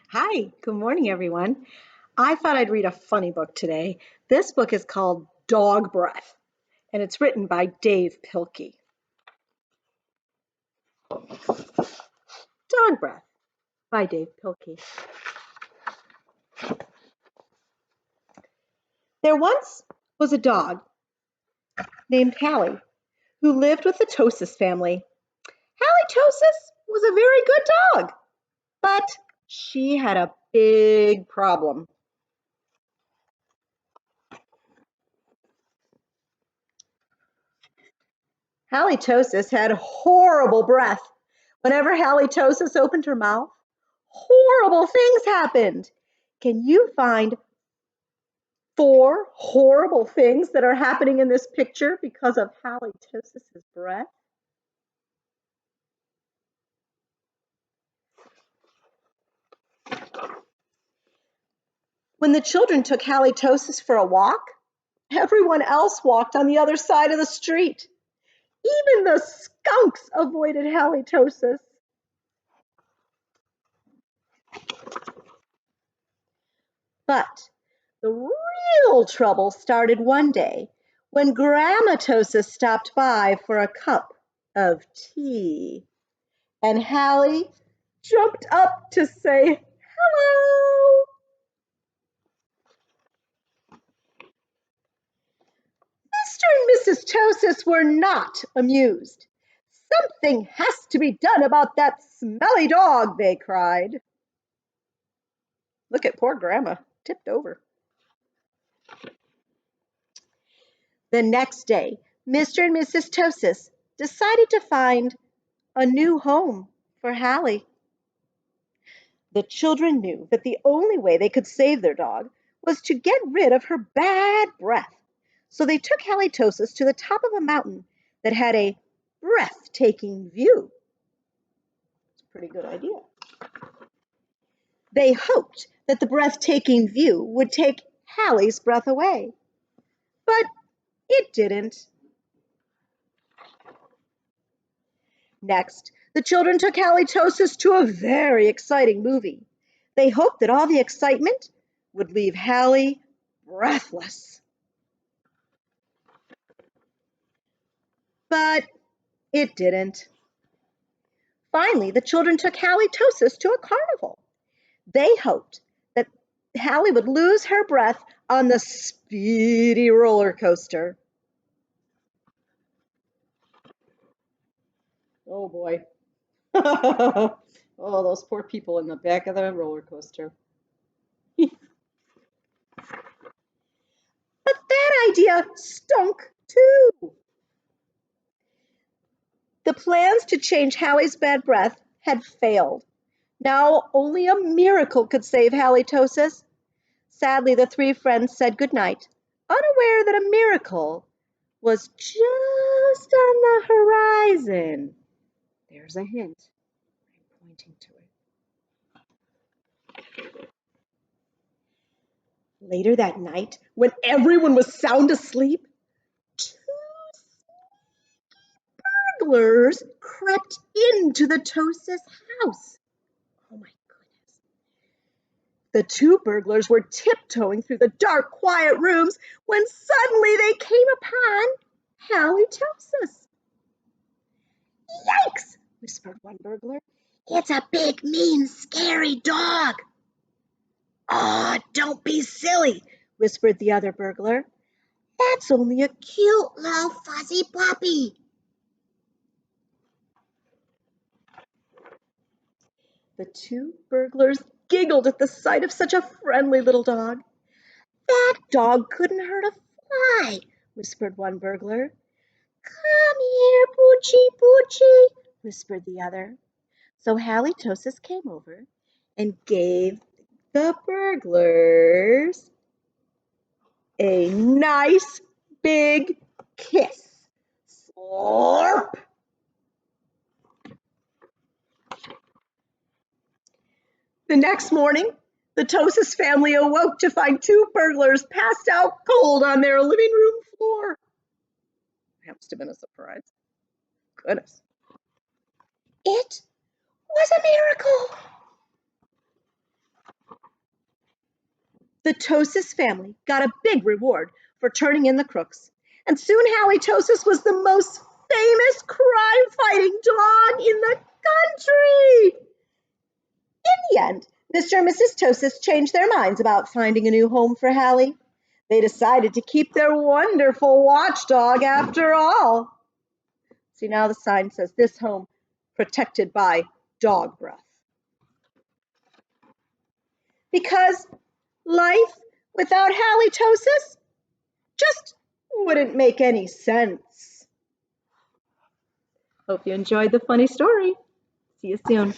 Hi, good morning, everyone. I thought I'd read a funny book today. This book is called Dog Breath, and it's written by Dave Pilkey. Dog Breath by Dave Pilkey. There once was a dog named Hallie who lived with the Tosis family. Hallie Tosis was a very good dog, but she had a big problem. Halitosis had horrible breath. Whenever Halitosis opened her mouth, horrible things happened. Can you find four horrible things that are happening in this picture because of Halitosis's breath? When the children took Halitosis for a walk, everyone else walked on the other side of the street. Even the skunks avoided Halitosis. But the real trouble started one day when Gramatosis stopped by for a cup of tea. And Hallie jumped up to say hello. Mr. and Mrs. Tosis were not amused. Something has to be done about that smelly dog, they cried. Look at poor Grandma, tipped over. The next day, Mr. and Mrs. Tosis decided to find a new home for Hallie. The children knew that the only way they could save their dog was to get rid of her bad breath. So they took Halitosis to the top of a mountain that had a breathtaking view. It's a pretty good idea. They hoped that the breathtaking view would take Hallie's breath away, but it didn't. Next, the children took Halitosis to a very exciting movie. They hoped that all the excitement would leave Hallie breathless. But it didn't. Finally, the children took Halitosis to a carnival. They hoped that Hallie would lose her breath on the speedy roller coaster. Oh boy. Oh, those poor people in the back of the roller coaster. But that idea stunk too. The plans to change Hallie's bad breath had failed. Now only a miracle could save Halitosis. Sadly, the three friends said goodnight, unaware that a miracle was just on the horizon. There's a hint. I'm pointing to it. Later that night, when everyone was sound asleep, two burglars crept into the Tosis house. Oh my goodness. The two burglars were tiptoeing through the dark, quiet rooms when suddenly they came upon Halitosis. Yikes! Whispered one burglar. It's a big, mean, scary dog. Aw, don't be silly, whispered the other burglar. That's only a cute little fuzzy puppy. The two burglars giggled at the sight of such a friendly little dog. That dog couldn't hurt a fly, whispered one burglar. Come here, Poochie Poochie, whispered the other. So Halitosis came over and gave the burglars a nice big kiss. Slurp! The next morning, the Tosis family awoke to find two burglars passed out cold on their living room floor. That must have been a surprise. Goodness. It was a miracle. The Tosis family got a big reward for turning in the crooks, and soon Halitosis was the most famous crime-fighting dog in the country. In the end, Mr. and Mrs. Tosis changed their minds about finding a new home for Hallie. They decided to keep their wonderful watchdog after all. See, now the sign says this home protected by dog breath. Because life without halitosis just wouldn't make any sense. Hope you enjoyed the funny story. See you soon.